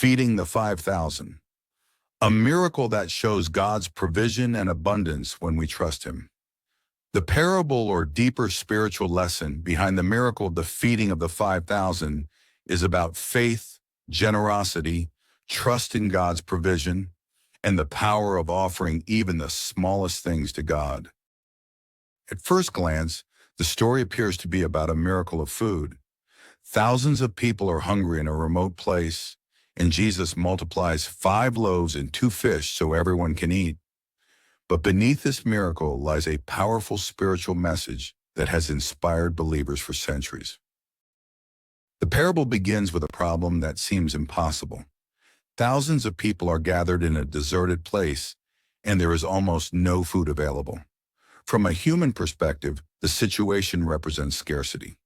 feeding the 5,000. A miracle that shows God's provision and abundance when we trust Him. The parable or deeper spiritual lesson behind the miracle of the feeding of the 5,000 is about faith, generosity, trust in God's provision, and the power of offering even the smallest things to God. At first glance, the story appears to be about a miracle of food. Thousands of people are hungry in a remote place, and Jesus multiplies 5 loaves and 2 fish so everyone can eat. But beneath this miracle lies a powerful spiritual message that has inspired believers for centuries. The parable begins with a problem that seems impossible. Thousands of people are gathered in a deserted place, and there is almost no food available. From a human perspective, the situation represents scarcity.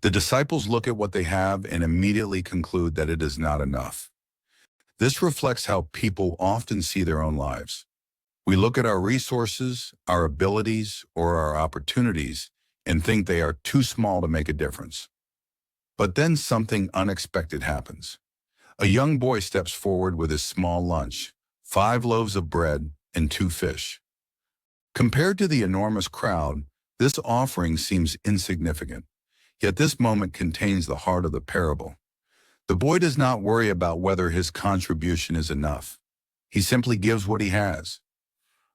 The disciples look at what they have and immediately conclude that it is not enough. This reflects how people often see their own lives. We look at our resources, our abilities, or our opportunities and think they are too small to make a difference. But then something unexpected happens. A young boy steps forward with his small lunch, 5 loaves of bread and 2 fish. Compared to the enormous crowd, this offering seems insignificant. Yet this moment contains the heart of the parable. The boy does not worry about whether his contribution is enough. He simply gives what he has.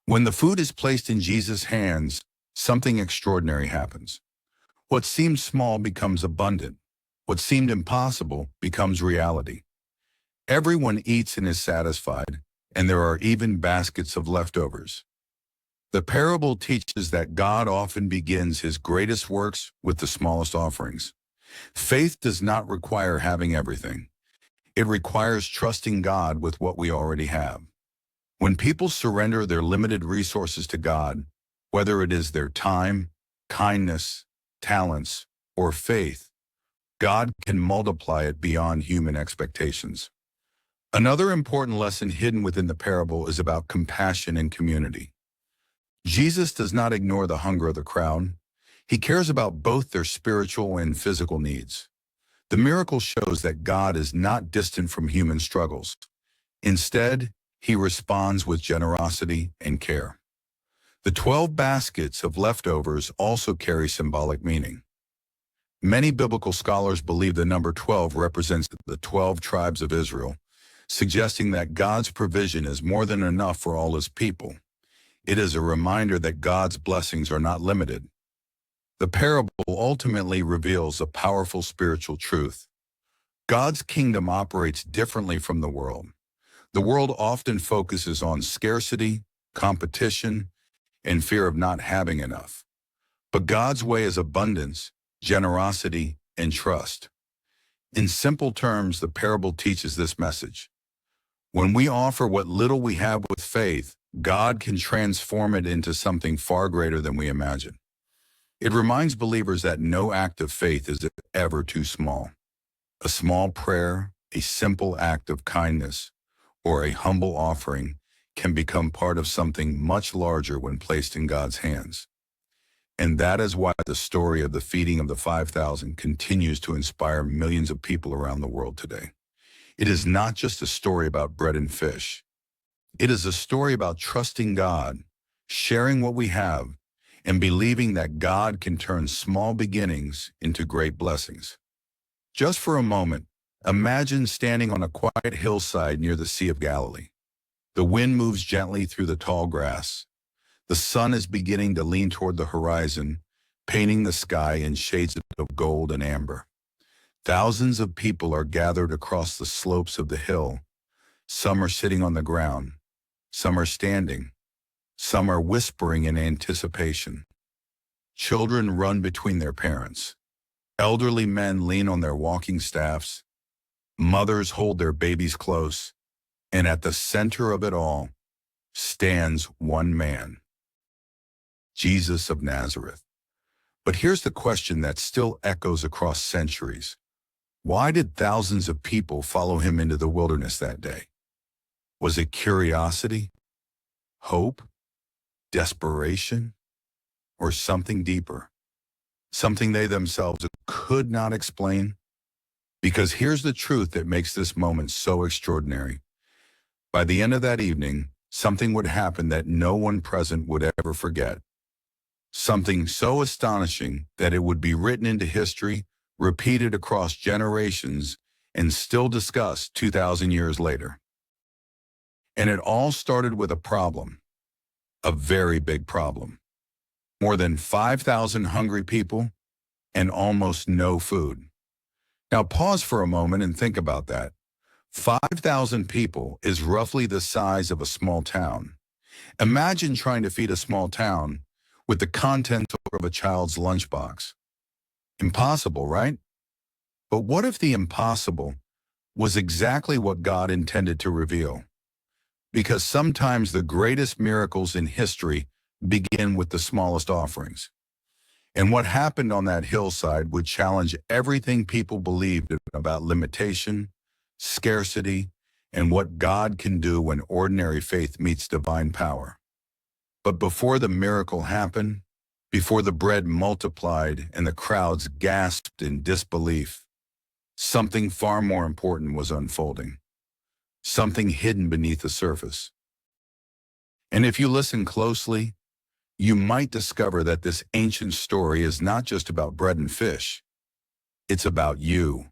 When the food is placed in Jesus' hands, something extraordinary happens. What seemed small becomes abundant. What seemed impossible becomes reality. Everyone eats and is satisfied, and there are even baskets of leftovers. The parable teaches that God often begins His greatest works with the smallest offerings. Faith does not require having everything. It requires trusting God with what we already have. When people surrender their limited resources to God, whether it is their time, kindness, talents, or faith, God can multiply it beyond human expectations. Another important lesson hidden within the parable is about compassion and community. Jesus does not ignore the hunger of the crowd. He cares about both their spiritual and physical needs. The miracle shows that God is not distant from human struggles. Instead, He responds with generosity and care. The 12 baskets of leftovers also carry symbolic meaning. Many biblical scholars believe the number 12 represents the 12 tribes of Israel, suggesting that God's provision is more than enough for all His people. It is a reminder that God's blessings are not limited. The parable ultimately reveals a powerful spiritual truth. God's kingdom operates differently from the world. The world often focuses on scarcity, competition, and fear of not having enough. But God's way is abundance, generosity, and trust. In simple terms, the parable teaches this message. When we offer what little we have with faith, God can transform it into something far greater than we imagine. It reminds believers that no act of faith is ever too small. A small prayer, a simple act of kindness, or a humble offering can become part of something much larger when placed in God's hands. And that is why the story of the feeding of the 5,000 continues to inspire millions of people around the world today. It is not just a story about bread and fish. It is a story about trusting God, sharing what we have, and believing that God can turn small beginnings into great blessings. Just for a moment, imagine standing on a quiet hillside near the Sea of Galilee. The wind moves gently through the tall grass. The sun is beginning to lean toward the horizon, painting the sky in shades of gold and amber. Thousands of people are gathered across the slopes of the hill. Some are sitting on the ground. Some are standing. Some are whispering in anticipation. Children run between their parents. Elderly men lean on their walking staffs. Mothers hold their babies close. And at the center of it all stands one man, Jesus of Nazareth. But here's the question that still echoes across centuries. Why did thousands of people follow Him into the wilderness that day? Was it curiosity, hope, desperation, or something deeper? Something they themselves could not explain? Because here's the truth that makes this moment so extraordinary. By the end of that evening, something would happen that no one present would ever forget. Something so astonishing that it would be written into history, repeated across generations, and still discussed 2,000 years later. And it all started with a problem, a very big problem. More than 5,000 hungry people and almost no food. Now pause for a moment and think about that. 5,000 people is roughly the size of a small town. Imagine trying to feed a small town with the contents of a child's lunchbox. Impossible, right? But what if the impossible was exactly what God intended to reveal? Because sometimes the greatest miracles in history begin with the smallest offerings. And what happened on that hillside would challenge everything people believed about limitation, scarcity, and what God can do when ordinary faith meets divine power. But before the miracle happened, before the bread multiplied and the crowds gasped in disbelief, something far more important was unfolding, something hidden beneath the surface. And if you listen closely, you might discover that this ancient story is not just about bread and fish. It's about you.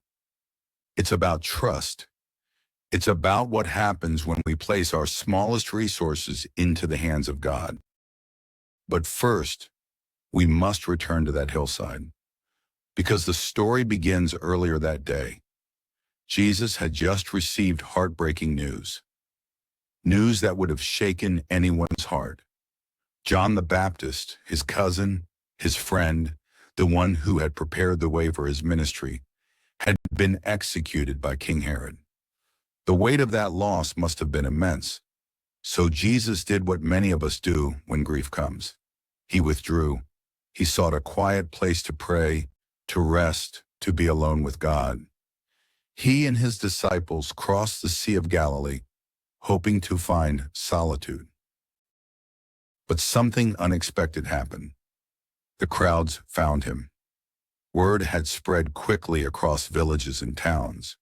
It's about trust. It's about what happens when we place our smallest resources into the hands of God. But first, we must return to that hillside, because the story begins earlier that day. Jesus had just received heartbreaking news, news that would have shaken anyone's heart. John the Baptist, his cousin, his friend, the one who had prepared the way for his ministry, had been executed by King Herod. The weight of that loss must have been immense. So Jesus did what many of us do when grief comes. He withdrew. He sought a quiet place to pray, to rest, to be alone with God. He and his disciples crossed the Sea of Galilee, hoping to find solitude. But something unexpected happened. The crowds found him. Word had spread quickly across villages and towns.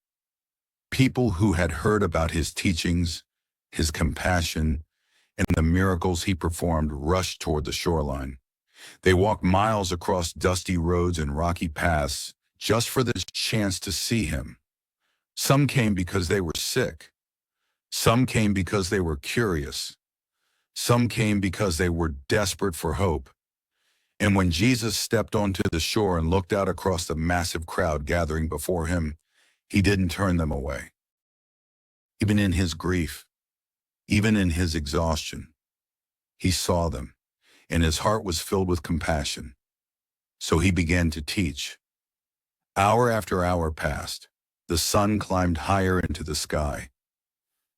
People who had heard about his teachings, his compassion, and the miracles he performed rushed toward the shoreline. They walked miles across dusty roads and rocky paths just for the chance to see him. Some came because they were sick. Some came because they were curious. Some came because they were desperate for hope. And when Jesus stepped onto the shore and looked out across the massive crowd gathering before him, he didn't turn them away. Even in his grief, even in his exhaustion, he saw them, and his heart was filled with compassion. So he began to teach. Hour after hour passed. The sun climbed higher into the sky.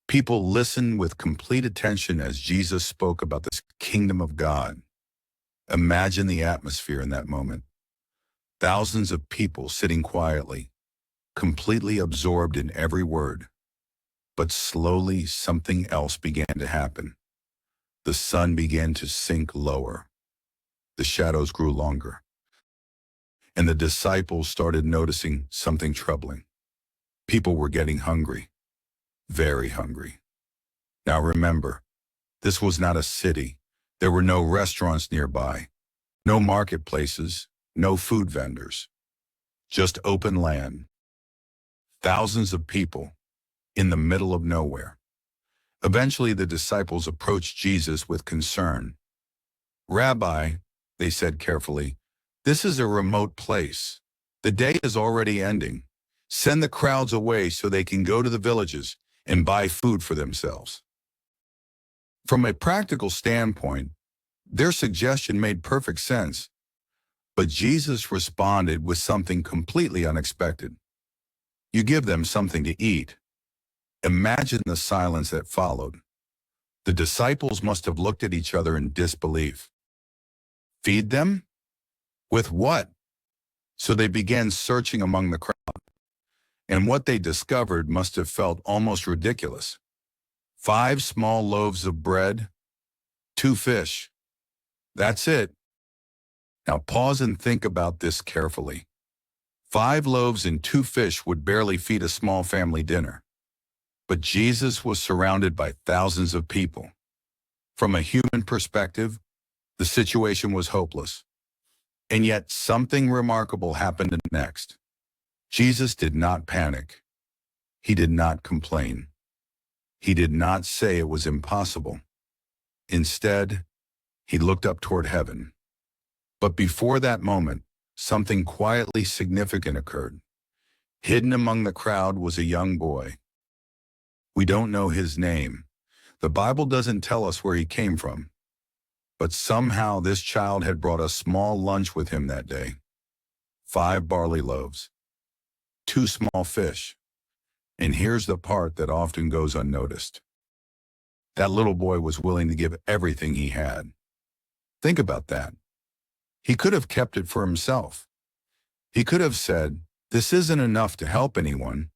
People listened with complete attention as Jesus spoke about the kingdom of God. Imagine the atmosphere in that moment. Thousands of people sitting quietly, completely absorbed in every word. But slowly something else began to happen. The sun began to sink lower. The shadows grew longer. And the disciples started noticing something troubling. People were getting hungry, very hungry. Now remember, this was not a city. There were no restaurants nearby, no marketplaces, no food vendors, just open land. Thousands of people in the middle of nowhere. Eventually, the disciples approached Jesus with concern. "Rabbi," they said carefully, "this is a remote place. The day is already ending. Send the crowds away so they can go to the villages and buy food for themselves." From a practical standpoint, their suggestion made perfect sense. But Jesus responded with something completely unexpected. "You give them something to eat." Imagine the silence that followed. The disciples must have looked at each other in disbelief. Feed them? With what? So they began searching among the crowd. And what they discovered must have felt almost ridiculous. 5 small loaves of bread, 2 fish. That's it. Now pause and think about this carefully. 5 loaves and 2 fish would barely feed a small family dinner. But Jesus was surrounded by thousands of people. From a human perspective, the situation was hopeless. And yet something remarkable happened next. Jesus did not panic. He did not complain. He did not say it was impossible. Instead, he looked up toward heaven. But before that moment, something quietly significant occurred. Hidden among the crowd was a young boy. We don't know his name. The Bible doesn't tell us where he came from. But somehow this child had brought a small lunch with him that day. 5 barley loaves, 2 small fish. And here's the part that often goes unnoticed. That little boy was willing to give everything he had. Think about that. He could have kept it for himself. He could have said, "This isn't enough to help anyone."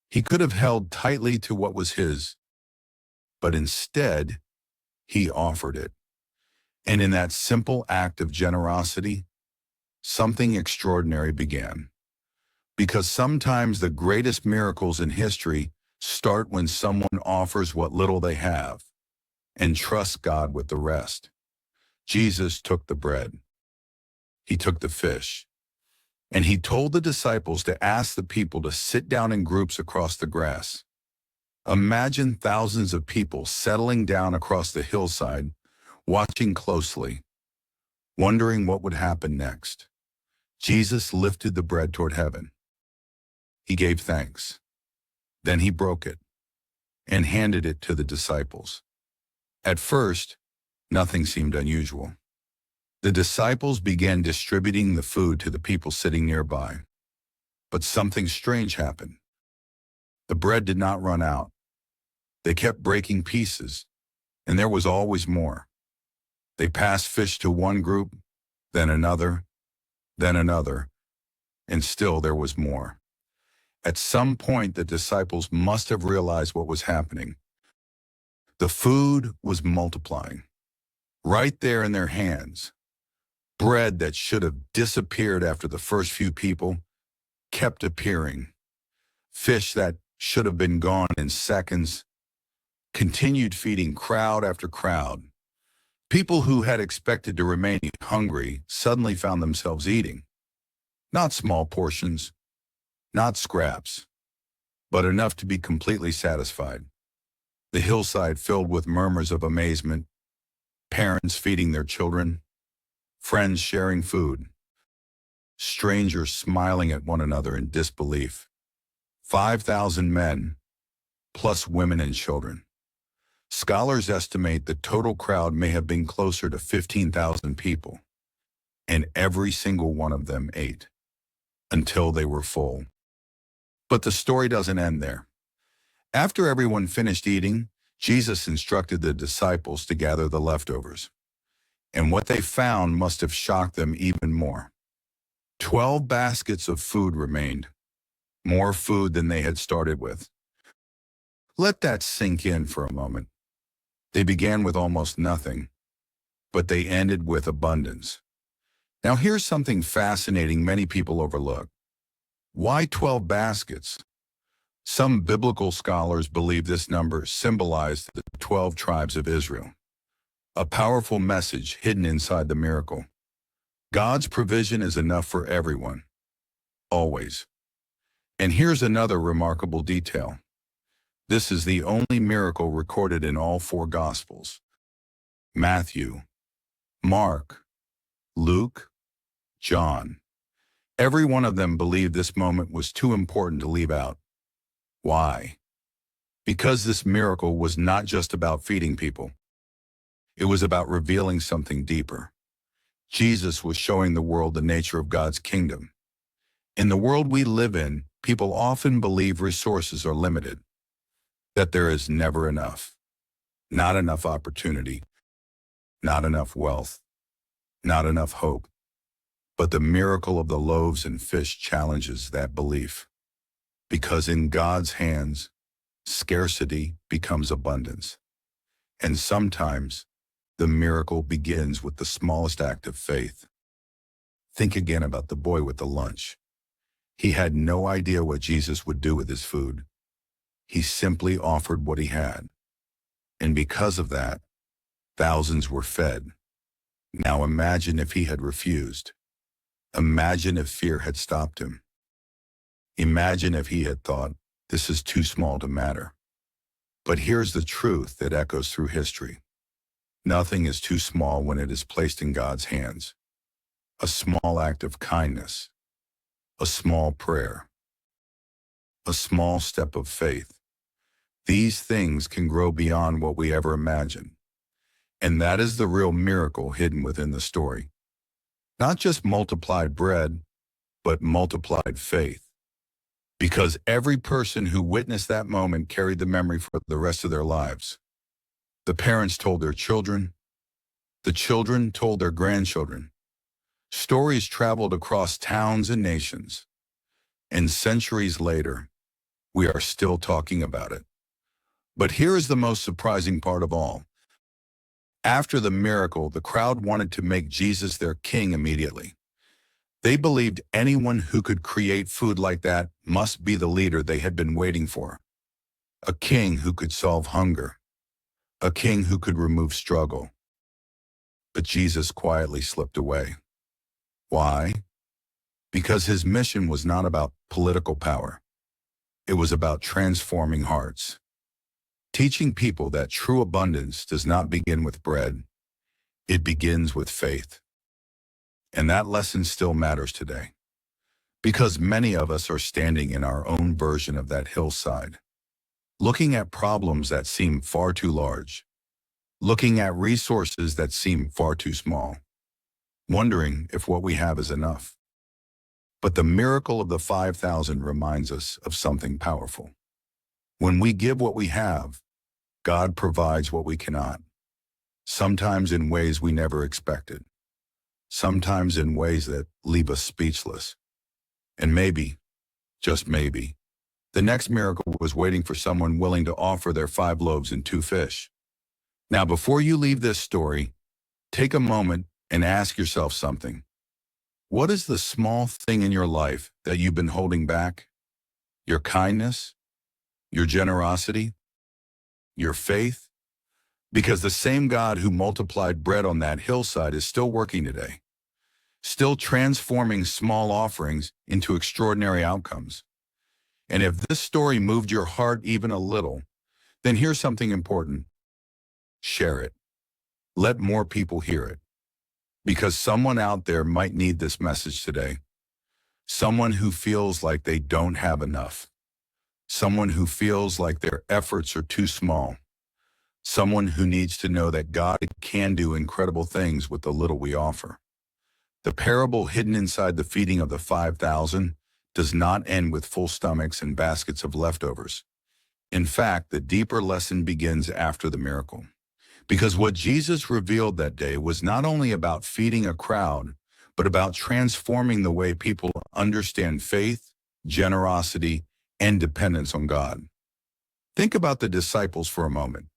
He could have held tightly to what was his. But instead, he offered it. And in that simple act of generosity, something extraordinary began. Because sometimes the greatest miracles in history start when someone offers what little they have and trusts God with the rest. Jesus took the bread. He took the fish. And he told the disciples to ask the people to sit down in groups across the grass. Imagine thousands of people settling down across the hillside, watching closely, wondering what would happen next. Jesus lifted the bread toward heaven. He gave thanks. Then he broke it and handed it to the disciples. At first, nothing seemed unusual. The disciples began distributing the food to the people sitting nearby. But something strange happened. The bread did not run out. They kept breaking pieces, and there was always more. They passed fish to one group, then another, and still there was more. At some point, the disciples must have realized what was happening. The food was multiplying, right there in their hands. Bread that should have disappeared after the first few people kept appearing. Fish that should have been gone in seconds continued feeding crowd after crowd. People who had expected to remain hungry suddenly found themselves eating. Not small portions, not scraps, but enough to be completely satisfied. The hillside filled with murmurs of amazement, parents feeding their children, friends sharing food, strangers smiling at one another in disbelief. 5,000 men, plus women and children. Scholars estimate the total crowd may have been closer to 15,000 people, and every single one of them ate until they were full. But the story doesn't end there. After everyone finished eating, Jesus instructed the disciples to gather the leftovers. And what they found must have shocked them even more. 12 baskets of food remained, more food than they had started with. Let that sink in for a moment. They began with almost nothing, but they ended with abundance. Now here's something fascinating many people overlook. Why 12 baskets? Some biblical scholars believe this number symbolized the 12 tribes of Israel. A powerful message hidden inside the miracle. God's provision is enough for everyone, always. And here's another remarkable detail. This is the only miracle recorded in all 4 Gospels. Matthew, Mark, Luke, John. Every one of them believed this moment was too important to leave out. Why? Because this miracle was not just about feeding people. It was about revealing something deeper. Jesus was showing the world the nature of God's kingdom. In the world we live in, people often believe resources are limited, that there is never enough, not enough opportunity, not enough wealth, not enough hope. But the miracle of the loaves and fish challenges that belief. Because in God's hands, scarcity becomes abundance. And sometimes, the miracle begins with the smallest act of faith. Think again about the boy with the lunch. He had no idea what Jesus would do with his food. He simply offered what he had. And because of that, thousands were fed. Now imagine if he had refused. Imagine if fear had stopped him. Imagine if he had thought, this is too small to matter. But here's the truth that echoes through history. Nothing is too small when it is placed in God's hands. A small act of kindness, a small prayer, a small step of faith. These things can grow beyond what we ever imagined. And that is the real miracle hidden within the story. Not just multiplied bread, but multiplied faith. Because every person who witnessed that moment carried the memory for the rest of their lives. The parents told their children. The children told their grandchildren. Stories traveled across towns and nations. And centuries later, we are still talking about it. But here is the most surprising part of all. After the miracle, the crowd wanted to make Jesus their king immediately. They believed anyone who could create food like that must be the leader they had been waiting for. A king who could solve hunger. A king who could remove struggle. But Jesus quietly slipped away. Why? Because his mission was not about political power. It was about transforming hearts. Teaching people that true abundance does not begin with bread. It begins with faith. And that lesson still matters today. Because many of us are standing in our own version of that hillside. Looking at problems that seem far too large. Looking at resources that seem far too small. Wondering if what we have is enough. But the miracle of the 5,000 reminds us of something powerful. When we give what we have, God provides what we cannot. Sometimes in ways we never expected. Sometimes in ways that leave us speechless. And maybe, just maybe, the next miracle was waiting for someone willing to offer their 5 loaves and 2 fish. Now, before you leave this story, take a moment and ask yourself something. What is the small thing in your life that you've been holding back? Your kindness? Your generosity? Your faith? Because the same God who multiplied bread on that hillside is still working today, still transforming small offerings into extraordinary outcomes. And if this story moved your heart even a little, then here's something important. Share it. Let more people hear it. Because someone out there might need this message today. Someone who feels like they don't have enough. Someone who feels like their efforts are too small. Someone who needs to know that God can do incredible things with the little we offer. The parable hidden inside the feeding of the 5,000 does not end with full stomachs and baskets of leftovers. In fact, the deeper lesson begins after the miracle. Because what Jesus revealed that day was not only about feeding a crowd, but about transforming the way people understand faith, generosity, and dependence on God. Think about the disciples for a moment.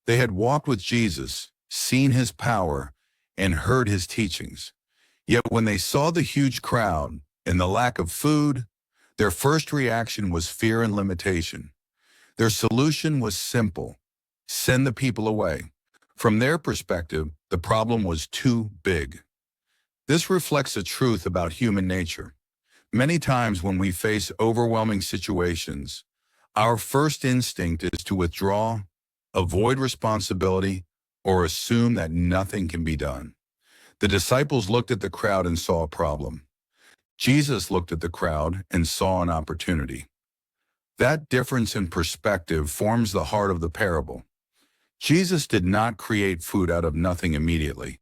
They had walked with Jesus, seen his power, and heard his teachings. Yet when they saw the huge crowd and the lack of food, their first reaction was fear and limitation. Their solution was simple: send the people away. From their perspective, the problem was too big. This reflects a truth about human nature. Many times when we face overwhelming situations, our first instinct is to withdraw, avoid responsibility, or assume that nothing can be done. The disciples looked at the crowd and saw a problem. Jesus looked at the crowd and saw an opportunity. That difference in perspective forms the heart of the parable. Jesus did not create food out of nothing immediately.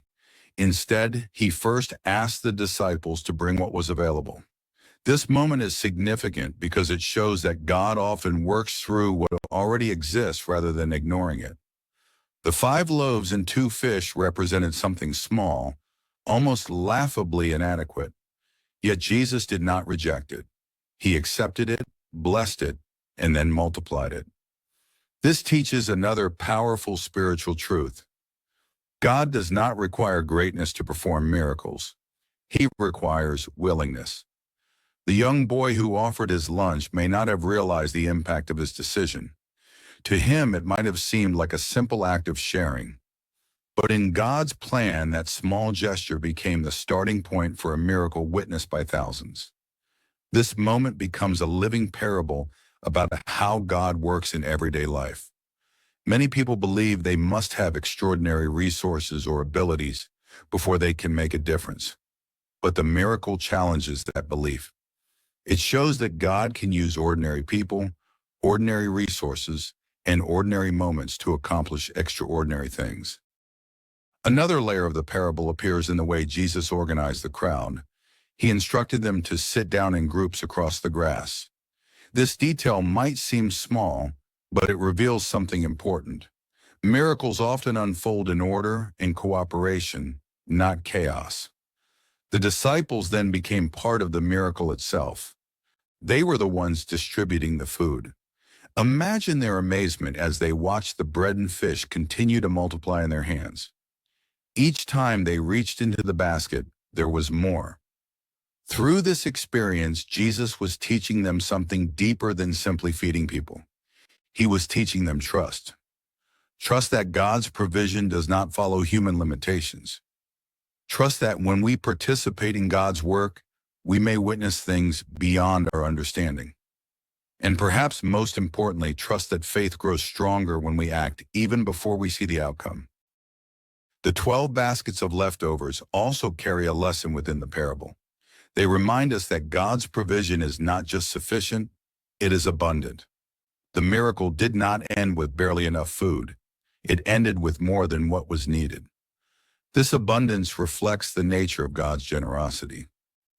Instead, he first asked the disciples to bring what was available. This moment is significant because it shows that God often works through what already exists rather than ignoring it. The 5 loaves and 2 fish represented something small, almost laughably inadequate. Yet Jesus did not reject it. He accepted it, blessed it, and then multiplied it. This teaches another powerful spiritual truth. God does not require greatness to perform miracles. He requires willingness. The young boy who offered his lunch may not have realized the impact of his decision. To him, it might have seemed like a simple act of sharing. But in God's plan, that small gesture became the starting point for a miracle witnessed by thousands. This moment becomes a living parable about how God works in everyday life. Many people believe they must have extraordinary resources or abilities before they can make a difference. But the miracle challenges that belief. It shows that God can use ordinary people, ordinary resources, and ordinary moments to accomplish extraordinary things. Another layer of the parable appears in the way Jesus organized the crowd. He instructed them to sit down in groups across the grass. This detail might seem small, but it reveals something important. Miracles often unfold in order and cooperation, not chaos. The disciples then became part of the miracle itself. They were the ones distributing the food. Imagine their amazement as they watched the bread and fish continue to multiply in their hands. Each time they reached into the basket, there was more. Through this experience, Jesus was teaching them something deeper than simply feeding people. He was teaching them trust. Trust that God's provision does not follow human limitations. Trust that when we participate in God's work, we may witness things beyond our understanding. And perhaps most importantly, trust that faith grows stronger when we act even before we see the outcome. The 12 baskets of leftovers also carry a lesson within the parable. They remind us that God's provision is not just sufficient, it is abundant. The miracle did not end with barely enough food. It ended with more than what was needed. This abundance reflects the nature of God's generosity.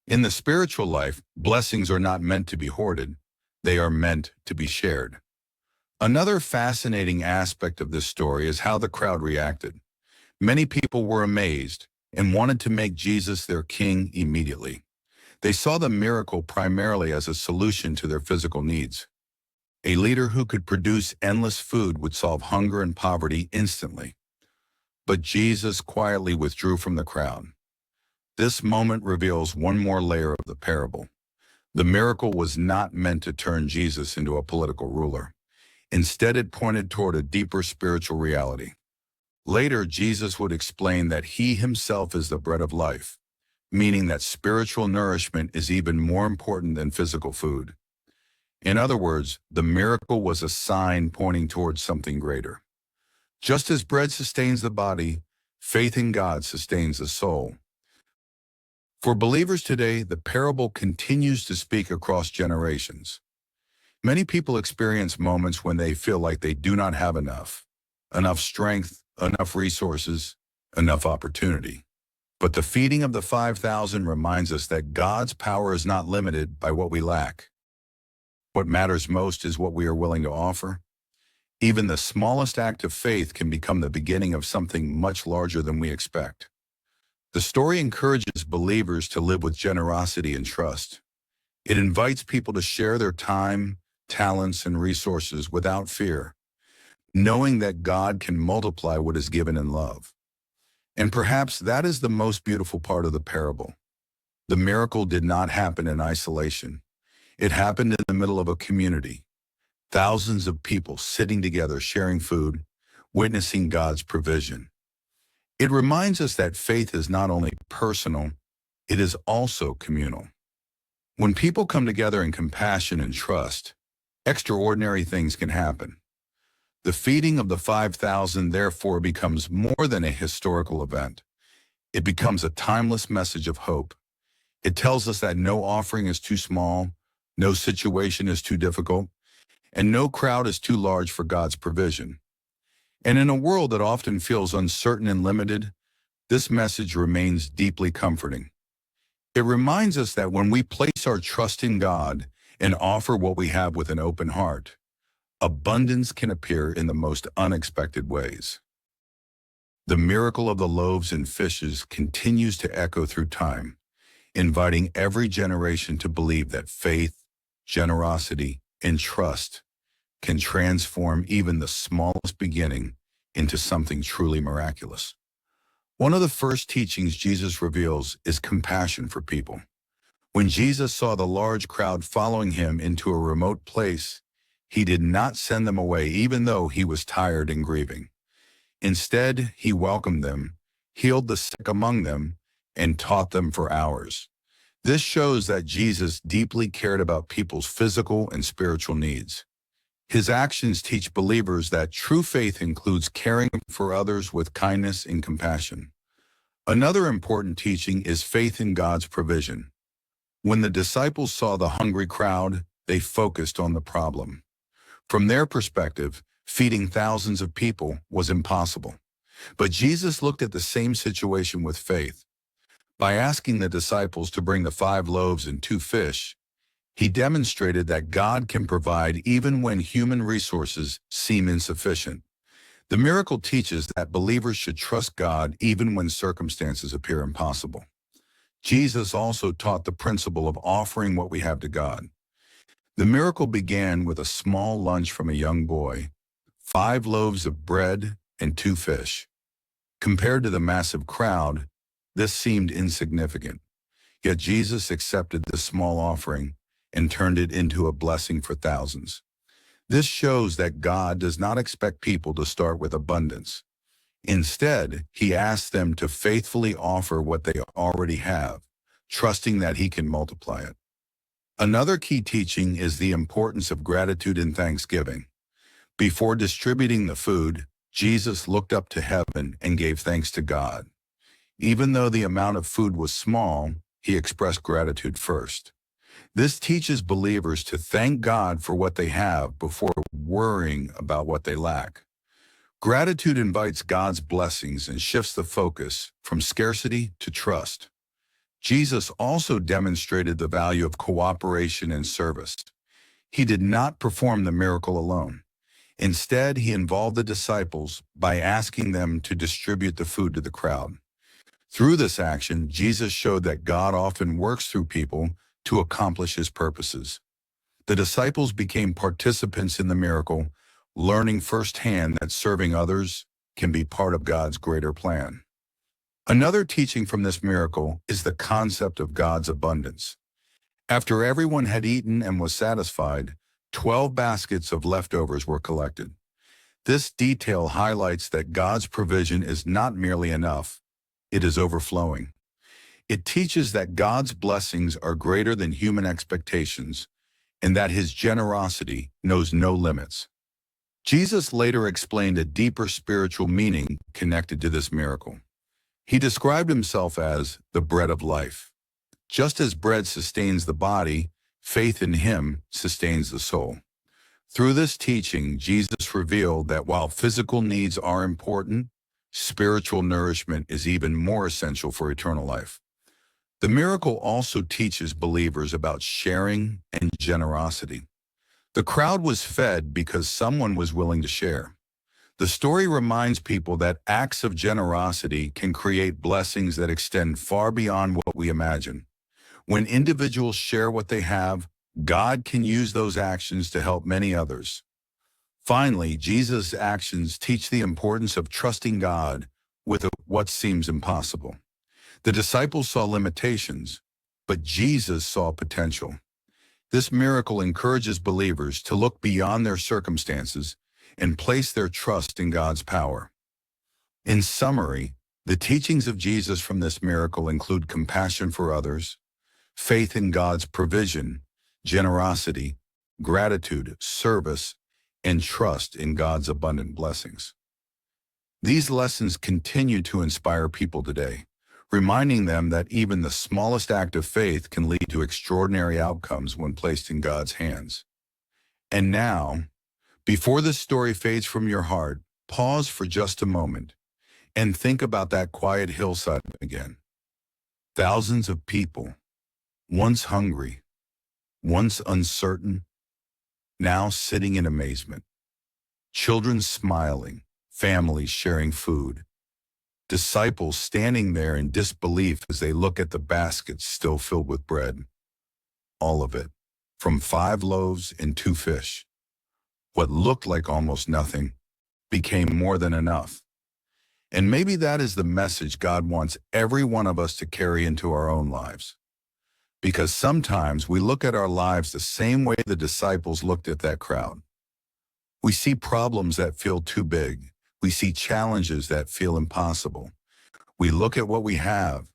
In the spiritual life, blessings are not meant to be hoarded. They are meant to be shared. Another fascinating aspect of this story is how the crowd reacted. Many people were amazed and wanted to make Jesus their king immediately. They saw the miracle primarily as a solution to their physical needs. A leader who could produce endless food would solve hunger and poverty instantly. But Jesus quietly withdrew from the crowd. This moment reveals one more layer of the parable. The miracle was not meant to turn Jesus into a political ruler. Instead, it pointed toward a deeper spiritual reality. Later, Jesus would explain that he himself is the bread of life, meaning that spiritual nourishment is even more important than physical food. In other words, the miracle was a sign pointing towards something greater. Just as bread sustains the body, faith in God sustains the soul. For believers today, the parable continues to speak across generations. Many people experience moments when they feel like they do not have enough strength, enough resources, enough opportunity. But the feeding of the 5,000 reminds us that God's power is not limited by what we lack. What matters most is what we are willing to offer. Even the smallest act of faith can become the beginning of something much larger than we expect. The story encourages believers to live with generosity and trust. It invites people to share their time, talents, and resources without fear, knowing that God can multiply what is given in love. And perhaps that is the most beautiful part of the parable. The miracle did not happen in isolation. It happened in the middle of a community. Thousands of people sitting together, sharing food, witnessing God's provision. It reminds us that faith is not only personal, it is also communal. When people come together in compassion and trust, extraordinary things can happen. The feeding of the 5,000 therefore becomes more than a historical event. It becomes a timeless message of hope. It tells us that no offering is too small, no situation is too difficult, and no crowd is too large for God's provision. And in a world that often feels uncertain and limited, this message remains deeply comforting. It reminds us that when we place our trust in God and offer what we have with an open heart, abundance can appear in the most unexpected ways. The miracle of the loaves and fishes continues to echo through time, inviting every generation to believe that faith, generosity, and trust can transform even the smallest beginning into something truly miraculous. One of the first teachings Jesus reveals is compassion for people. When Jesus saw the large crowd following him into a remote place, he did not send them away even though he was tired and grieving. Instead, he welcomed them, healed the sick among them, and taught them for hours. This shows that Jesus deeply cared about people's physical and spiritual needs. His actions teach believers that true faith includes caring for others with kindness and compassion. Another important teaching is faith in God's provision. When the disciples saw the hungry crowd, they focused on the problem. From their perspective, feeding thousands of people was impossible. But Jesus looked at the same situation with faith. By asking the disciples to bring the 5 loaves and 2 fish, he demonstrated that God can provide even when human resources seem insufficient. The miracle teaches that believers should trust God even when circumstances appear impossible. Jesus also taught the principle of offering what we have to God. The miracle began with a small lunch from a young boy, 5 loaves of bread and 2 fish. Compared to the massive crowd, this seemed insignificant. Yet Jesus accepted this small offering and turned it into a blessing for thousands. This shows that God does not expect people to start with abundance. Instead, he asks them to faithfully offer what they already have, trusting that he can multiply it. Another key teaching is the importance of gratitude and thanksgiving. Before distributing the food, Jesus looked up to heaven and gave thanks to God. Even though the amount of food was small, he expressed gratitude first. This teaches believers to thank God for what they have before worrying about what they lack. Gratitude invites God's blessings and shifts the focus from scarcity to trust. Jesus also demonstrated the value of cooperation and service. He did not perform the miracle alone. Instead, he involved the disciples by asking them to distribute the food to the crowd. Through this action, Jesus showed that God often works through people to accomplish his purposes. The disciples became participants in the miracle, learning firsthand that serving others can be part of God's greater plan. Another teaching from this miracle is the concept of God's abundance. After everyone had eaten and was satisfied, 12 baskets of leftovers were collected. This detail highlights that God's provision is not merely enough, it is overflowing. It teaches that God's blessings are greater than human expectations and that his generosity knows no limits. Jesus later explained a deeper spiritual meaning connected to this miracle. He described himself as the bread of life. Just as bread sustains the body, faith in him sustains the soul. Through this teaching, Jesus revealed that while physical needs are important, spiritual nourishment is even more essential for eternal life. The miracle also teaches believers about sharing and generosity. The crowd was fed because someone was willing to share. The story reminds people that acts of generosity can create blessings that extend far beyond what we imagine. When individuals share what they have, God can use those actions to help many others. Finally, Jesus' actions teach the importance of trusting God with what seems impossible. The disciples saw limitations, but Jesus saw potential. This miracle encourages believers to look beyond their circumstances and place their trust in God's power. In summary, the teachings of Jesus from this miracle include compassion for others, faith in God's provision, generosity, gratitude, service, and trust in God's abundant blessings. These lessons continue to inspire people today, reminding them that even the smallest act of faith can lead to extraordinary outcomes when placed in God's hands. And now, before this story fades from your heart, pause for just a moment and think about that quiet hillside again. Thousands of people, once hungry, once uncertain, now sitting in amazement. Children smiling, families sharing food, disciples standing there in disbelief as they look at the baskets still filled with bread. All of it, from 5 loaves and 2 fish. What looked like almost nothing became more than enough. And maybe that is the message God wants every one of us to carry into our own lives. Because sometimes we look at our lives the same way the disciples looked at that crowd. We see problems that feel too big. We see challenges that feel impossible. We look at what we have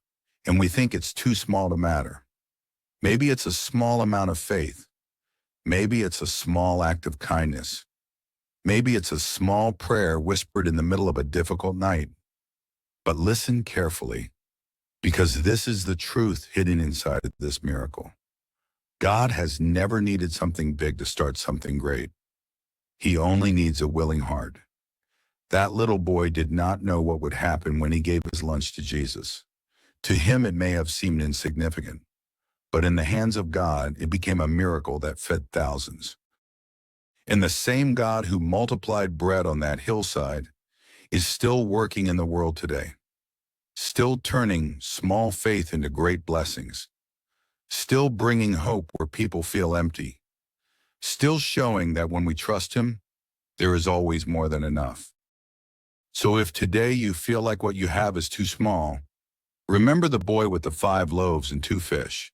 and we think it's too small to matter. Maybe it's a small amount of faith. Maybe it's a small act of kindness. Maybe it's a small prayer whispered in the middle of a difficult night. But listen carefully, because this is the truth hidden inside of this miracle. God has never needed something big to start something great. He only needs a willing heart. That little boy did not know what would happen when he gave his lunch to Jesus. To him, it may have seemed insignificant, but in the hands of God, it became a miracle that fed thousands. And the same God who multiplied bread on that hillside is still working in the world today, still turning small faith into great blessings, still bringing hope where people feel empty, still showing that when we trust Him, there is always more than enough. So if today you feel like what you have is too small, remember the boy with the 5 loaves and 2 fish,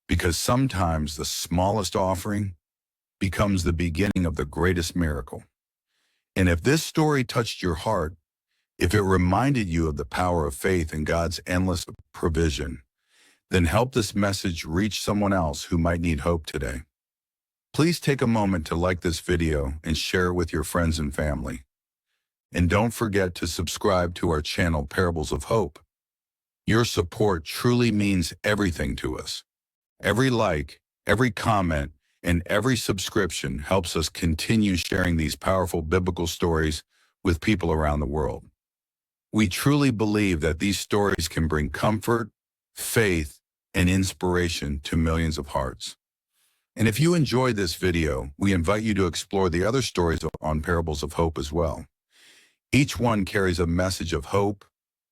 because sometimes the smallest offering becomes the beginning of the greatest miracle. And if this story touched your heart, if it reminded you of the power of faith and God's endless provision, then help this message reach someone else who might need hope today. Please take a moment to like this video and share it with your friends and family. And don't forget to subscribe to our channel, Parables of Hope. Your support truly means everything to us. Every like, every comment, and every subscription helps us continue sharing these powerful biblical stories with people around the world. We truly believe that these stories can bring comfort, faith, and inspiration to millions of hearts. And if you enjoyed this video, we invite you to explore the other stories on Parables of Hope as well. Each one carries a message of hope,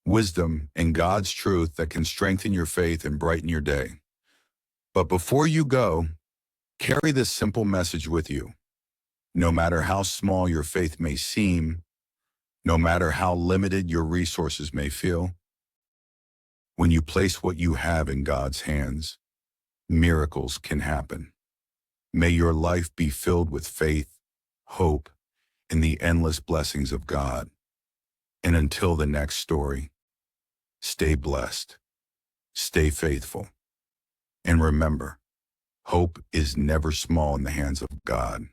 wisdom, and God's truth that can strengthen your faith and brighten your day. But before you go, carry this simple message with you. No matter how small your faith may seem, no matter how limited your resources may feel, when you place what you have in God's hands, miracles can happen. May your life be filled with faith, hope, and the endless blessings of God. And until the next story, stay blessed, stay faithful, and remember, hope is never small in the hands of God.